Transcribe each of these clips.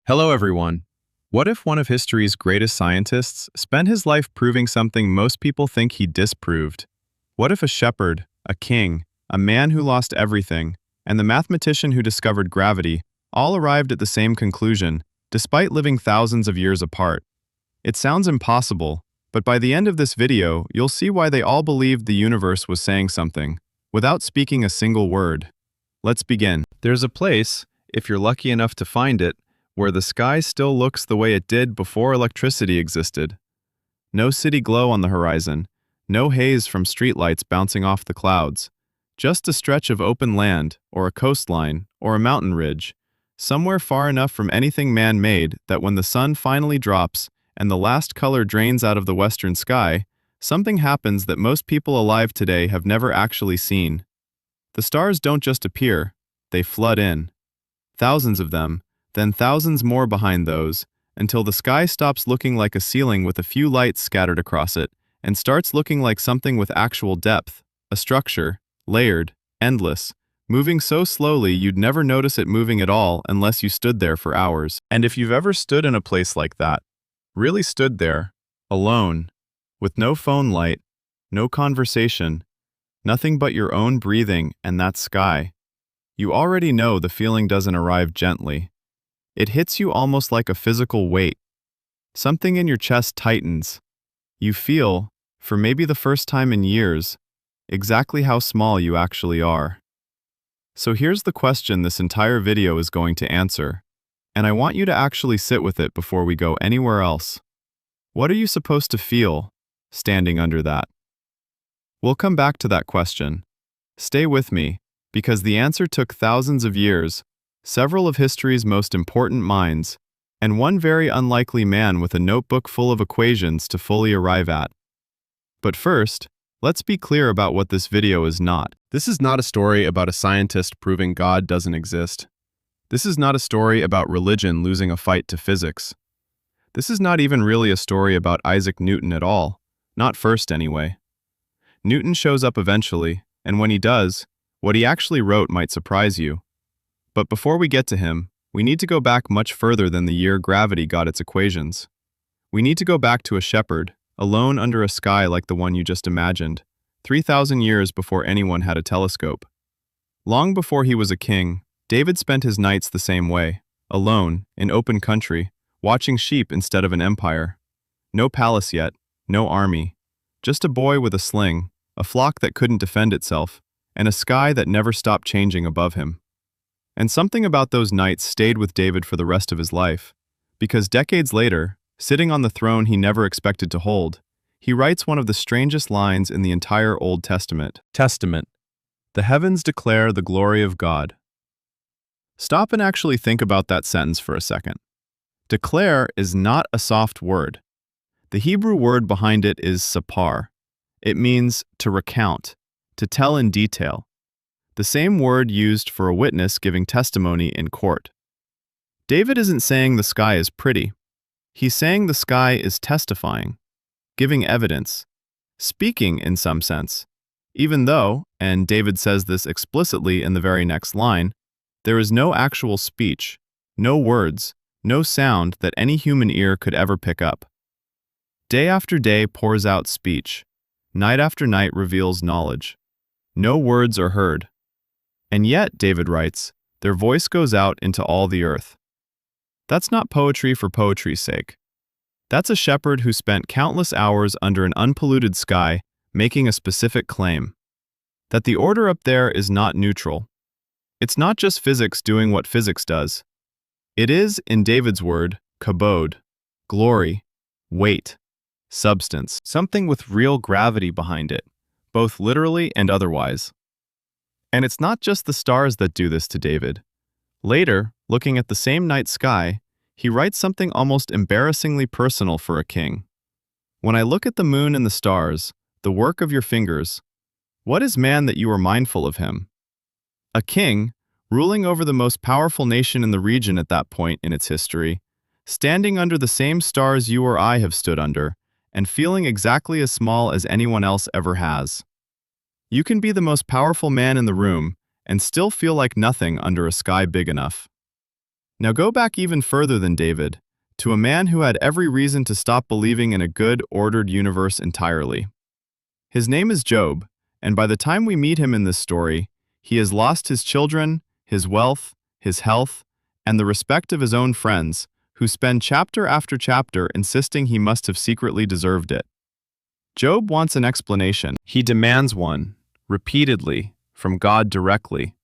Hello, everyone. What if one of history's greatest scientists spent his life proving something most people think he disproved? What if a shepherd, a king, a man who lost everything, and the mathematician who discovered gravity all arrived at the same conclusion, despite living thousands of years apart? It sounds impossible, but by the end of this video, you'll see why they all believed the universe was saying something, without speaking a single word. Let's begin. There's a place, if you're lucky enough to find it, where the sky still looks the way it did before electricity existed. No city glow on the horizon, no haze from streetlights bouncing off the clouds, just a stretch of open land, or a coastline, or a mountain ridge, somewhere far enough from anything man-made that when the sun finally drops and the last color drains out of the western sky, something happens that most people alive today have never actually seen. The stars don't just appear, they flood in. Thousands of them, then thousands more behind those, until the sky stops looking like a ceiling with a few lights scattered across it, and starts looking like something with actual depth, a structure, layered, endless, moving so slowly you'd never notice it moving at all unless you stood there for hours. And if you've ever stood in a place like that, really stood there, alone, with no phone light, no conversation, nothing but your own breathing and that sky, you already know the feeling doesn't arrive gently. It hits you almost like a physical weight. Something in your chest tightens. You feel, for maybe the first time in years, exactly how small you actually are. So here's the question this entire video is going to answer, and I want you to actually sit with it before we go anywhere else. What are you supposed to feel, standing under that? We'll come back to that question. Stay with me, because the answer took thousands of years, several of history's most important minds, and one very unlikely man with a notebook full of equations to fully arrive at. But first, let's be clear about what this video is not. This is not a story about a scientist proving God doesn't exist. This is not a story about religion losing a fight to physics. This is not even really a story about Isaac Newton at all, not first anyway. Newton shows up eventually, and when he does, what he actually wrote might surprise you. But before we get to him, we need to go back much further than the year gravity got its equations. We need to go back to a shepherd, alone under a sky like the one you just imagined, 3,000 years before anyone had a telescope. Long before he was a king, David spent his nights the same way, alone, in open country, watching sheep instead of an empire. No palace yet, no army, just a boy with a sling, a flock that couldn't defend itself, and a sky that never stopped changing above him. And something about those nights stayed with David for the rest of his life, because decades later, sitting on the throne he never expected to hold, he writes one of the strangest lines in the entire Old Testament. The heavens declare the glory of God. Stop and actually think about that sentence for a second. Declare is not a soft word. The Hebrew word behind it is sapar. It means to recount, to tell in detail. The same word used for a witness giving testimony in court. David isn't saying the sky is pretty. He's saying the sky is testifying, giving evidence, speaking in some sense, even though, and David says this explicitly in the very next line, there is no actual speech, no words, no sound that any human ear could ever pick up. Day after day pours out speech. Night after night reveals knowledge. No words are heard. And yet, David writes, their voice goes out into all the earth. That's not poetry for poetry's sake. That's a shepherd who spent countless hours under an unpolluted sky making a specific claim. That the order up there is not neutral. It's not just physics doing what physics does. It is, in David's word, kabod, glory, weight, substance, something with real gravity behind it, both literally and otherwise. And it's not just the stars that do this to David. Later, looking at the same night sky, he writes something almost embarrassingly personal for a king. When I look at the moon and the stars, the work of your fingers, what is man that you are mindful of him? A king, ruling over the most powerful nation in the region at that point in its history, standing under the same stars you or I have stood under, and feeling exactly as small as anyone else ever has. You can be the most powerful man in the room and still feel like nothing under a sky big enough. Now go back even further than David, to a man who had every reason to stop believing in a good, ordered universe entirely. His name is Job, and by the time we meet him in this story, he has lost his children, his wealth, his health, and the respect of his own friends, who spend chapter after chapter insisting he must have secretly deserved it. Job wants an explanation. He demands one, repeatedly, from God directly.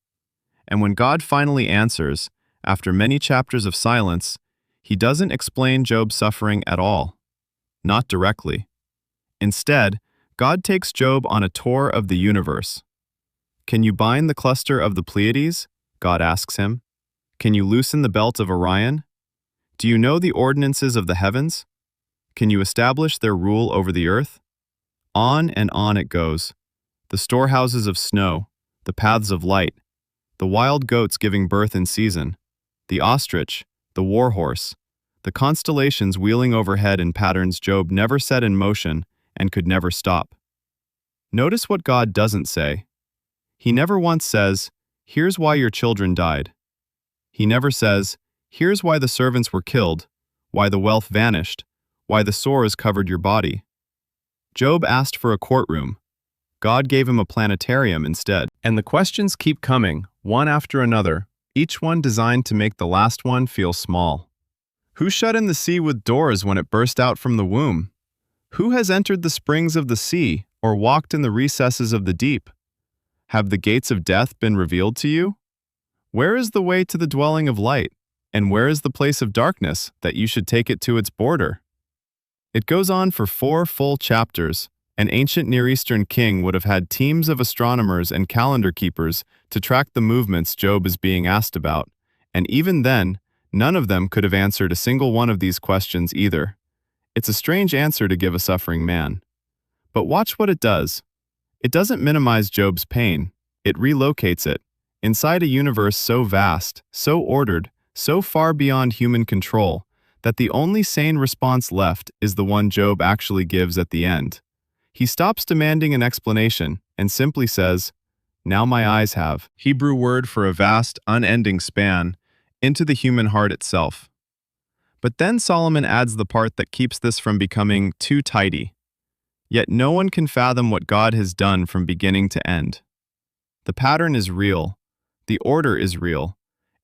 And when God finally answers, after many chapters of silence, he doesn't explain Job's suffering at all. Not directly. Instead, God takes Job on a tour of the universe. Can you bind the cluster of the Pleiades? God asks him. Can you loosen the belt of Orion? Do you know the ordinances of the heavens? Can you establish their rule over the earth? On and on it goes. The storehouses of snow, the paths of light, the wild goats giving birth in season, the ostrich, the warhorse, the constellations wheeling overhead in patterns Job never set in motion and could never stop. Notice what God doesn't say. He never once says, "Here's why your children died." He never says, "Here's why the servants were killed, why the wealth vanished, why the sores covered your body." Job asked for a courtroom. God gave him a planetarium instead. And the questions keep coming, one after another, each one designed to make the last one feel small. Who shut in the sea with doors when it burst out from the womb? Who has entered the springs of the sea or walked in the recesses of the deep? Have the gates of death been revealed to you? Where is the way to the dwelling of light, and where is the place of darkness that you should take it to its border? It goes on for 4 full chapters. An ancient Near Eastern king would have had teams of astronomers and calendar keepers to track the movements Job is being asked about, and even then, none of them could have answered a single one of these questions either. It's a strange answer to give a suffering man. But watch what it does. It doesn't minimize Job's pain. It relocates it, inside a universe so vast, so ordered, so far beyond human control, that the only sane response left is the one Job actually gives at the end. He stops demanding an explanation and simply says, "Now my eyes have." Hebrew word for a vast, unending span into the human heart itself. But then Solomon adds the part that keeps this from becoming too tidy. Yet no one can fathom what God has done from beginning to end. The pattern is real, the order is real,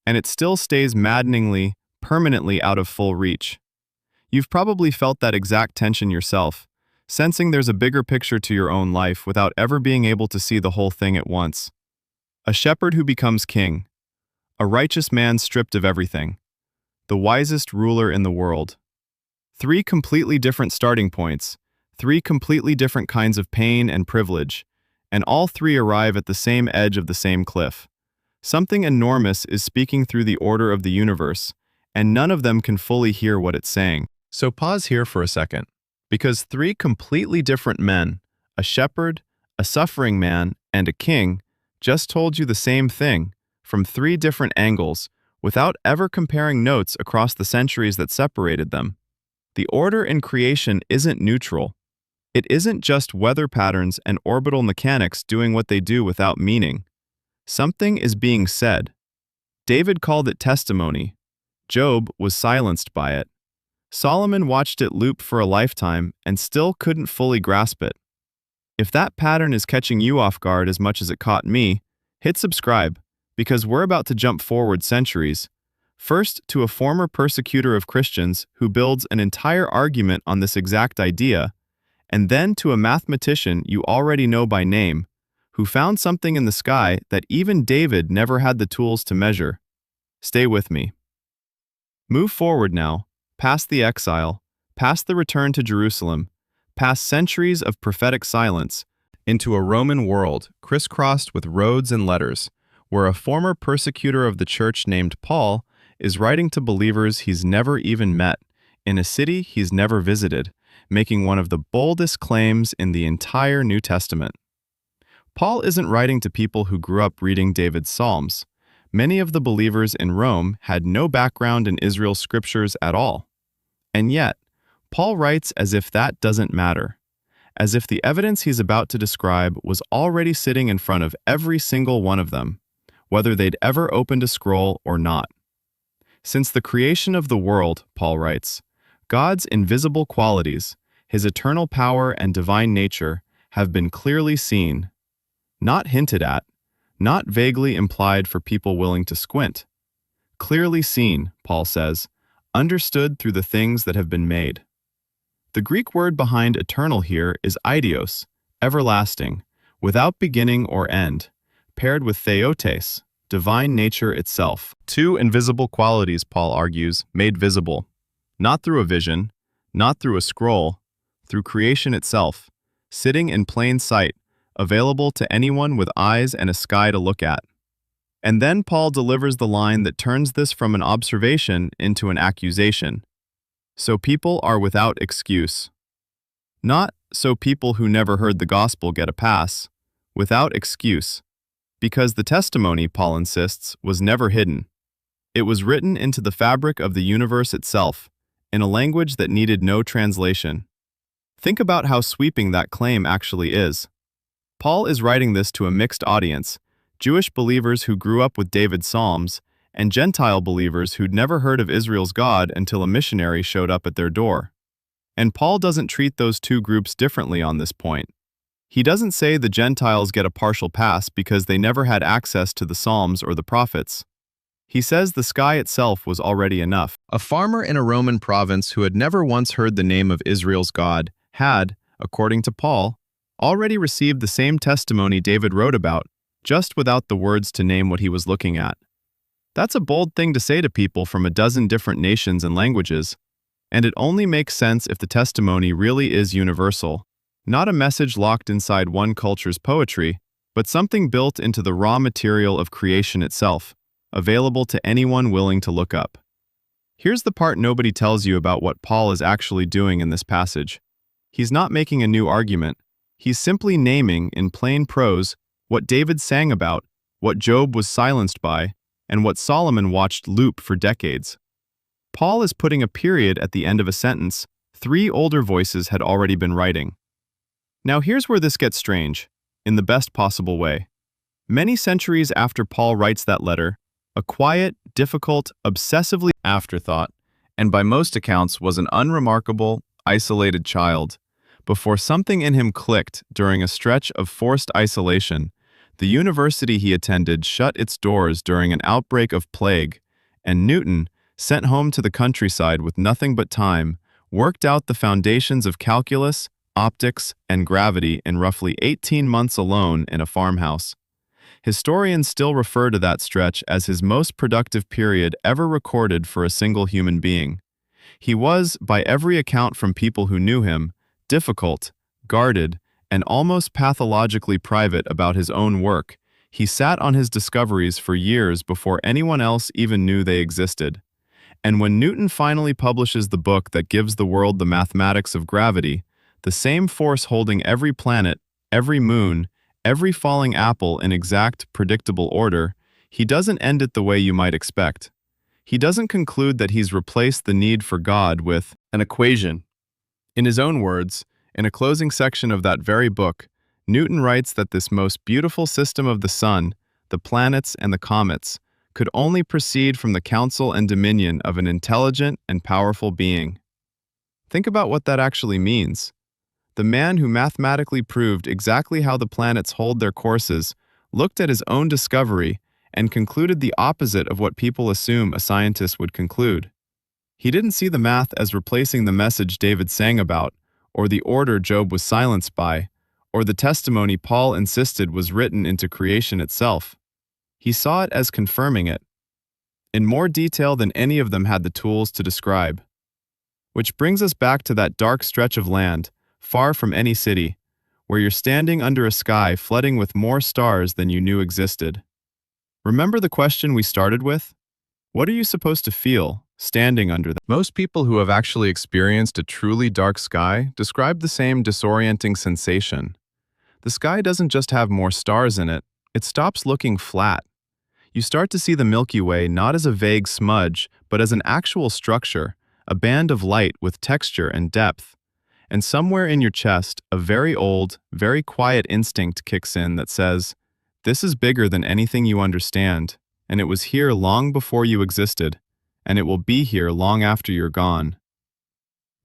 and it still stays maddeningly, permanently out of full reach. You've probably felt that exact tension yourself, sensing there's a bigger picture to your own life without ever being able to see the whole thing at once. A shepherd who becomes king. A righteous man stripped of everything. The wisest ruler in the world. 3 completely different starting points, 3 completely different kinds of pain and privilege, and all 3 arrive at the same edge of the same cliff. Something enormous is speaking through the order of the universe, and none of them can fully hear what it's saying. So pause here for a second. Because 3 completely different men, a shepherd, a suffering man, and a king, just told you the same thing, from 3 different angles, without ever comparing notes across the centuries that separated them. The order in creation isn't neutral. It isn't just weather patterns and orbital mechanics doing what they do without meaning. Something is being said. David called it testimony. Job was silenced by it. Solomon watched it loop for a lifetime and still couldn't fully grasp it. If that pattern is catching you off guard as much as it caught me, hit subscribe, because we're about to jump forward centuries. First, to a former persecutor of Christians who builds an entire argument on this exact idea, and then to a mathematician you already know by name, who found something in the sky that even David never had the tools to measure. Stay with me. Move forward now. Past the exile, past the return to Jerusalem, past centuries of prophetic silence, into a Roman world crisscrossed with roads and letters, where a former persecutor of the church named Paul is writing to believers he's never even met, in a city he's never visited, making one of the boldest claims in the entire New Testament. Paul isn't writing to people who grew up reading David's Psalms. Many of the believers in Rome had no background in Israel's scriptures at all. And yet, Paul writes as if that doesn't matter, as if the evidence he's about to describe was already sitting in front of every single one of them, whether they'd ever opened a scroll or not. Since the creation of the world, Paul writes, God's invisible qualities, his eternal power and divine nature, have been clearly seen, not hinted at, not vaguely implied for people willing to squint. Clearly seen, Paul says, understood through the things that have been made. The Greek word behind eternal here is eidos, everlasting, without beginning or end, paired with theotes, divine nature itself. Two invisible qualities, Paul argues, made visible, not through a vision, not through a scroll, through creation itself, sitting in plain sight, available to anyone with eyes and a sky to look at. And then Paul delivers the line that turns this from an observation into an accusation. So people are without excuse. Not so people who never heard the gospel get a pass, without excuse, because the testimony, Paul insists, was never hidden. It was written into the fabric of the universe itself, in a language that needed no translation. Think about how sweeping that claim actually is. Paul is writing this to a mixed audience, Jewish believers who grew up with David's Psalms, and Gentile believers who'd never heard of Israel's God until a missionary showed up at their door. And Paul doesn't treat those two groups differently on this point. He doesn't say the Gentiles get a partial pass because they never had access to the Psalms or the prophets. He says the sky itself was already enough. A farmer in a Roman province who had never once heard the name of Israel's God had, according to Paul, already received the same testimony David wrote about, just without the words to name what he was looking at. That's a bold thing to say to people from a dozen different nations and languages, and it only makes sense if the testimony really is universal, not a message locked inside one culture's poetry, but something built into the raw material of creation itself, available to anyone willing to look up. Here's the part nobody tells you about what Paul is actually doing in this passage. He's not making a new argument. He's simply naming, in plain prose, what David sang about, what Job was silenced by, and what Solomon watched loop for decades. Paul is putting a period at the end of a sentence 3 older voices had already been writing. Now here's where this gets strange, in the best possible way. Many centuries after Paul writes that letter, a quiet, difficult, obsessively afterthought, and by most accounts was an unremarkable, isolated child, before something in him clicked during a stretch of forced isolation. The university he attended shut its doors during an outbreak of plague, and Newton, sent home to the countryside with nothing but time, worked out the foundations of calculus, optics, and gravity in roughly 18 months alone in a farmhouse. Historians still refer to that stretch as his most productive period ever recorded for a single human being. He was, by every account from people who knew him, difficult, guarded, and almost pathologically private about his own work. He sat on his discoveries for years before anyone else even knew they existed. And when Newton finally publishes the book that gives the world the mathematics of gravity, the same force holding every planet, every moon, every falling apple in exact, predictable order, he doesn't end it the way you might expect. He doesn't conclude that he's replaced the need for God with an equation. In his own words, in a closing section of that very book, Newton writes that this most beautiful system of the sun, the planets and the comets, could only proceed from the counsel and dominion of an intelligent and powerful being. Think about what that actually means. The man who mathematically proved exactly how the planets hold their courses looked at his own discovery and concluded the opposite of what people assume a scientist would conclude. He didn't see the math as replacing the message David sang about, or the order Job was silenced by, or the testimony Paul insisted was written into creation itself. He saw it as confirming it, in more detail than any of them had the tools to describe. Which brings us back to that dark stretch of land, far from any city, where you're standing under a sky flooding with more stars than you knew existed. Remember the question we started with? What are you supposed to feel, standing under them? Most people who have actually experienced a truly dark sky describe the same disorienting sensation. The sky doesn't just have more stars in it, it stops looking flat. You start to see the Milky Way not as a vague smudge, but as an actual structure, a band of light with texture and depth. And somewhere in your chest, a very old, very quiet instinct kicks in that says, this is bigger than anything you understand, and it was here long before you existed, and it will be here long after you're gone.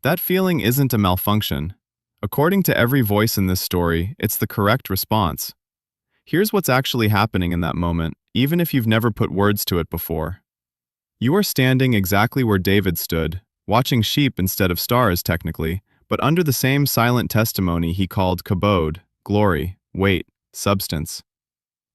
That feeling isn't a malfunction. According to every voice in this story, it's the correct response. Here's what's actually happening in that moment, even if you've never put words to it before. You are standing exactly where David stood, watching sheep instead of stars technically, but under the same silent testimony he called kabod, glory, weight, substance.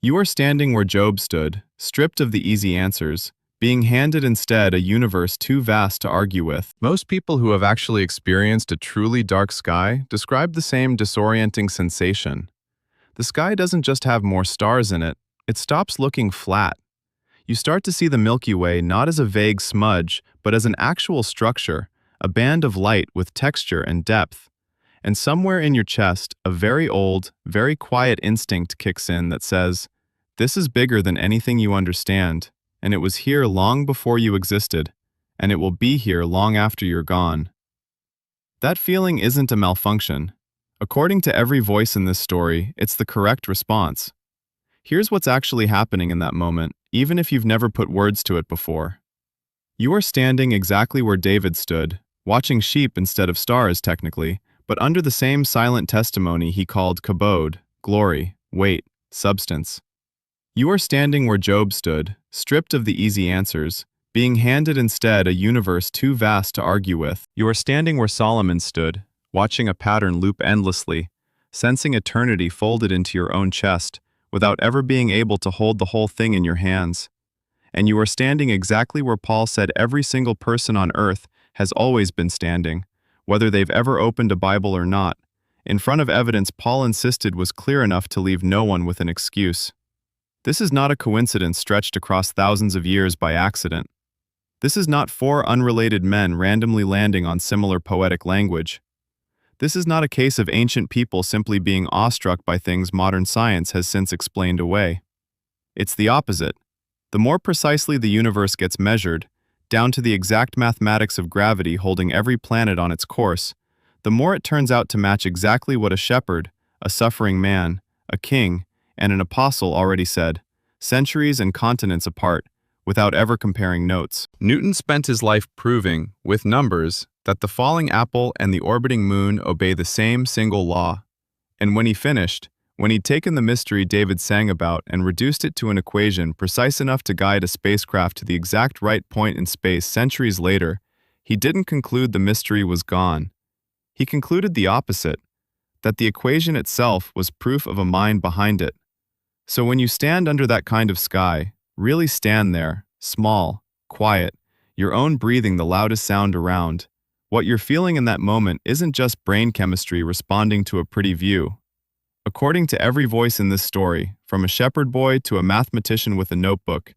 You are standing where Job stood, stripped of the easy answers, being handed instead a universe too vast to argue with. Most people who have actually experienced a truly dark sky describe the same disorienting sensation. The sky doesn't just have more stars in it, it stops looking flat. You start to see the Milky Way not as a vague smudge, but as an actual structure, a band of light with texture and depth. And somewhere in your chest, a very old, very quiet instinct kicks in that says, "This is bigger than anything you understand, and it was here long before you existed, and it will be here long after you're gone." That feeling isn't a malfunction. According to every voice in this story, it's the correct response. Here's what's actually happening in that moment, even if you've never put words to it before. You are standing exactly where David stood, watching sheep instead of stars technically, but under the same silent testimony he called kabod, glory, weight, substance. You are standing where Job stood, stripped of the easy answers, being handed instead a universe too vast to argue with. You are standing where Solomon stood, watching a pattern loop endlessly, sensing eternity folded into your own chest, without ever being able to hold the whole thing in your hands. And you are standing exactly where Paul said every single person on earth has always been standing, whether they've ever opened a Bible or not, in front of evidence Paul insisted was clear enough to leave no one with an excuse. This is not a coincidence stretched across thousands of years by accident. This is not four unrelated men randomly landing on similar poetic language. This is not a case of ancient people simply being awestruck by things modern science has since explained away. It's the opposite. The more precisely the universe gets measured, down to the exact mathematics of gravity holding every planet on its course, the more it turns out to match exactly what a shepherd, a suffering man, a king, and an apostle already said, centuries and continents apart, without ever comparing notes. Newton spent his life proving, with numbers, that the falling apple and the orbiting moon obey the same single law. And when he finished, when he'd taken the mystery David sang about and reduced it to an equation precise enough to guide a spacecraft to the exact right point in space centuries later, he didn't conclude the mystery was gone. He concluded the opposite, that the equation itself was proof of a mind behind it. So when you stand under that kind of sky, really stand there, small, quiet, your own breathing the loudest sound around, what you're feeling in that moment isn't just brain chemistry responding to a pretty view. According to every voice in this story, from a shepherd boy to a mathematician with a notebook,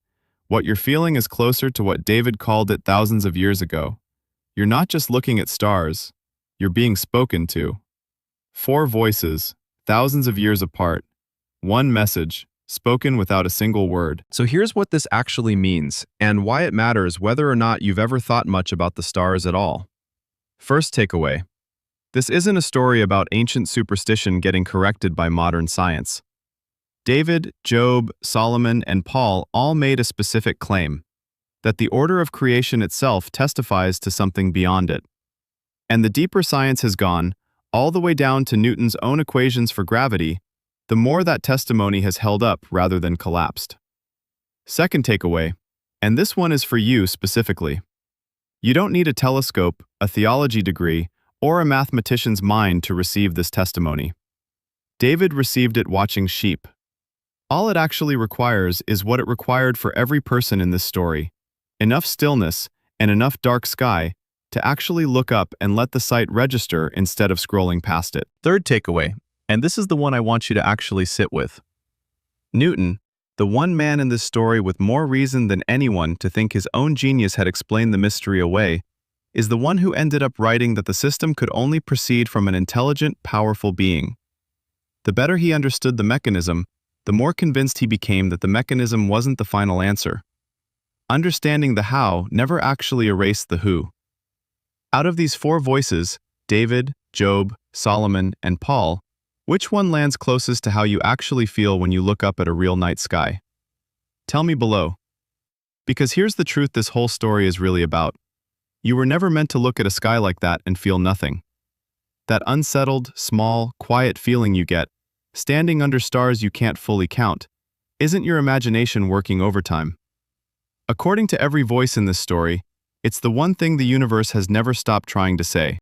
what you're feeling is closer to what David called it thousands of years ago. You're not just looking at stars, you're being spoken to. Four voices, thousands of years apart. One message, spoken without a single word. So here's what this actually means, and why it matters whether or not you've ever thought much about the stars at all. First takeaway. This isn't a story about ancient superstition getting corrected by modern science. David, Job, Solomon, and Paul all made a specific claim, that the order of creation itself testifies to something beyond it. And the deeper science has gone, all the way down to Newton's own equations for gravity, the more that testimony has held up rather than collapsed. Second takeaway, and this one is for you specifically. You don't need a telescope, a theology degree, or a mathematician's mind to receive this testimony. David received it watching sheep. All it actually requires is what it required for every person in this story: enough stillness and enough dark sky to actually look up and let the sight register instead of scrolling past it. Third takeaway, and this is the one I want you to actually sit with. Newton, the one man in this story with more reason than anyone to think his own genius had explained the mystery away, is the one who ended up writing that the system could only proceed from an intelligent, powerful being. The better he understood the mechanism, the more convinced he became that the mechanism wasn't the final answer. Understanding the how never actually erased the who. Out of these four voices, David, Job, Solomon, and Paul, which one lands closest to how you actually feel when you look up at a real night sky? Tell me below. Because here's the truth this whole story is really about. You were never meant to look at a sky like that and feel nothing. That unsettled, small, quiet feeling you get, standing under stars you can't fully count, isn't your imagination working overtime. According to every voice in this story, it's the one thing the universe has never stopped trying to say.